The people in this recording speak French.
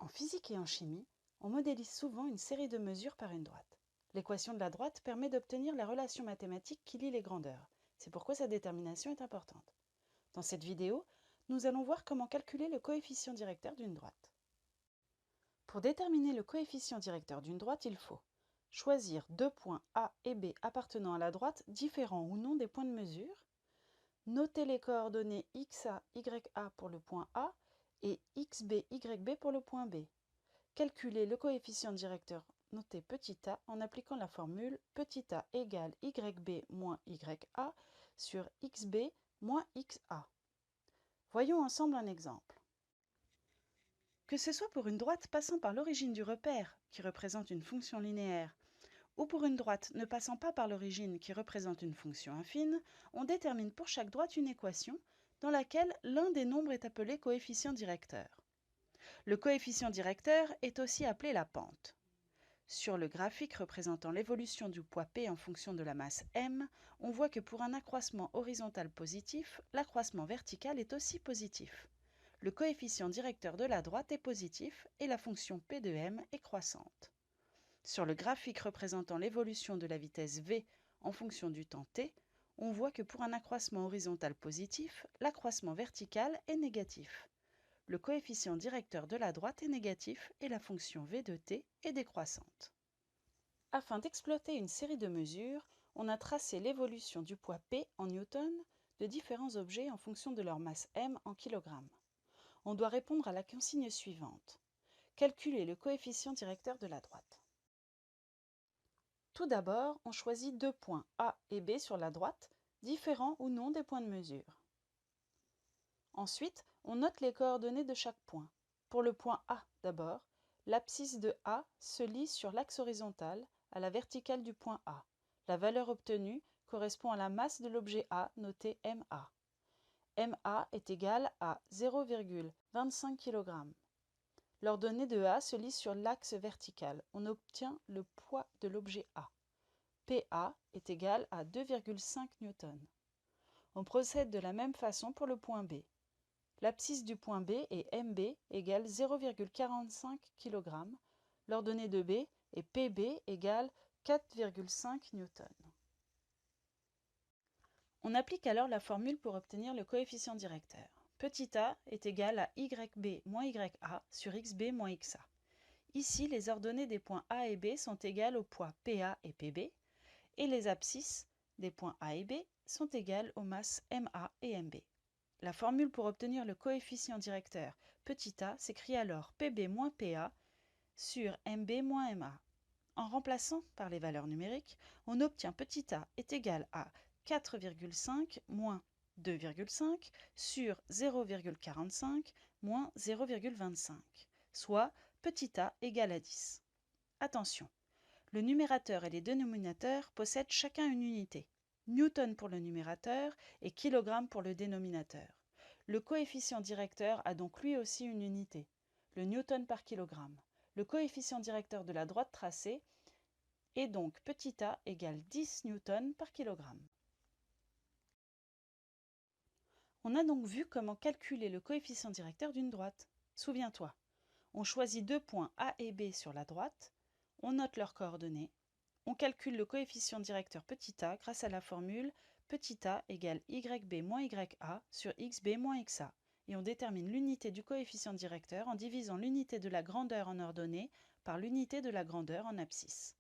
En physique et en chimie, on modélise souvent une série de mesures par une droite. L'équation de la droite permet d'obtenir la relation mathématique qui lie les grandeurs. C'est pourquoi sa détermination est importante. Dans cette vidéo, nous allons voir comment calculer le coefficient directeur d'une droite. Pour déterminer le coefficient directeur d'une droite, il faut choisir deux points A et B appartenant à la droite, différents ou non des points de mesure, noter les coordonnées xa, ya pour le point A et xb, yb pour le point B. Calculer le coefficient directeur noté petit a en appliquant la formule petit a égale yb moins ya sur xb moins xa. Voyons ensemble un exemple. Que ce soit pour une droite passant par l'origine du repère, qui représente une fonction linéaire, ou pour une droite ne passant pas par l'origine, qui représente une fonction affine, on détermine pour chaque droite une équation dans laquelle l'un des nombres est appelé coefficient directeur. Le coefficient directeur est aussi appelé la pente. Sur le graphique représentant l'évolution du poids P en fonction de la masse m, on voit que pour un accroissement horizontal positif, l'accroissement vertical est aussi positif. Le coefficient directeur de la droite est positif et la fonction P de m est croissante. Sur le graphique représentant l'évolution de la vitesse v en fonction du temps t, on voit que pour un accroissement horizontal positif, l'accroissement vertical est négatif. Le coefficient directeur de la droite est négatif et la fonction v de t est décroissante. Afin d'exploiter une série de mesures, on a tracé l'évolution du poids P en newtons de différents objets en fonction de leur masse m en kilogrammes. On doit répondre à la consigne suivante. Calculer le coefficient directeur de la droite. Tout d'abord, on choisit deux points A et B sur la droite, différents ou non des points de mesure. Ensuite, on note les coordonnées de chaque point. Pour le point A d'abord, l'abscisse de A se lie sur l'axe horizontal à la verticale du point A. La valeur obtenue correspond à la masse de l'objet A noté MA. MA est égal à 0,25 kg. L'ordonnée de A se lie sur l'axe vertical. On obtient le poids de l'objet A. PA est égal à 2,5 N. On procède de la même façon pour le point B. L'abscisse du point B est MB égale 0,45 kg. L'ordonnée de B est PB égale 4,5 N. On applique alors la formule pour obtenir le coefficient directeur. Petit a est égal à yb moins ya sur xb moins xa. Ici, les ordonnées des points A et B sont égales aux poids PA et PB, et les abscisses des points A et B sont égales aux masses MA et MB. La formule pour obtenir le coefficient directeur petit a s'écrit alors PB moins PA sur MB moins MA. En remplaçant par les valeurs numériques, on obtient petit a est égal à 4,5 moins 2,5 sur 0,45 moins 0,25, soit petit a égale à 10. Attention, le numérateur et les dénominateurs possèdent chacun une unité. Newton pour le numérateur et kilogramme pour le dénominateur. Le coefficient directeur a donc lui aussi une unité, le newton par kilogramme. Le coefficient directeur de la droite tracée est donc petit a égale 10 newtons par kilogramme. On a donc vu comment calculer le coefficient directeur d'une droite. Souviens-toi, on choisit deux points A et B sur la droite, on note leurs coordonnées, on calcule le coefficient directeur petit a grâce à la formule petit a égale yb moins ya sur xb moins xa et on détermine l'unité du coefficient directeur en divisant l'unité de la grandeur en ordonnée par l'unité de la grandeur en abscisse.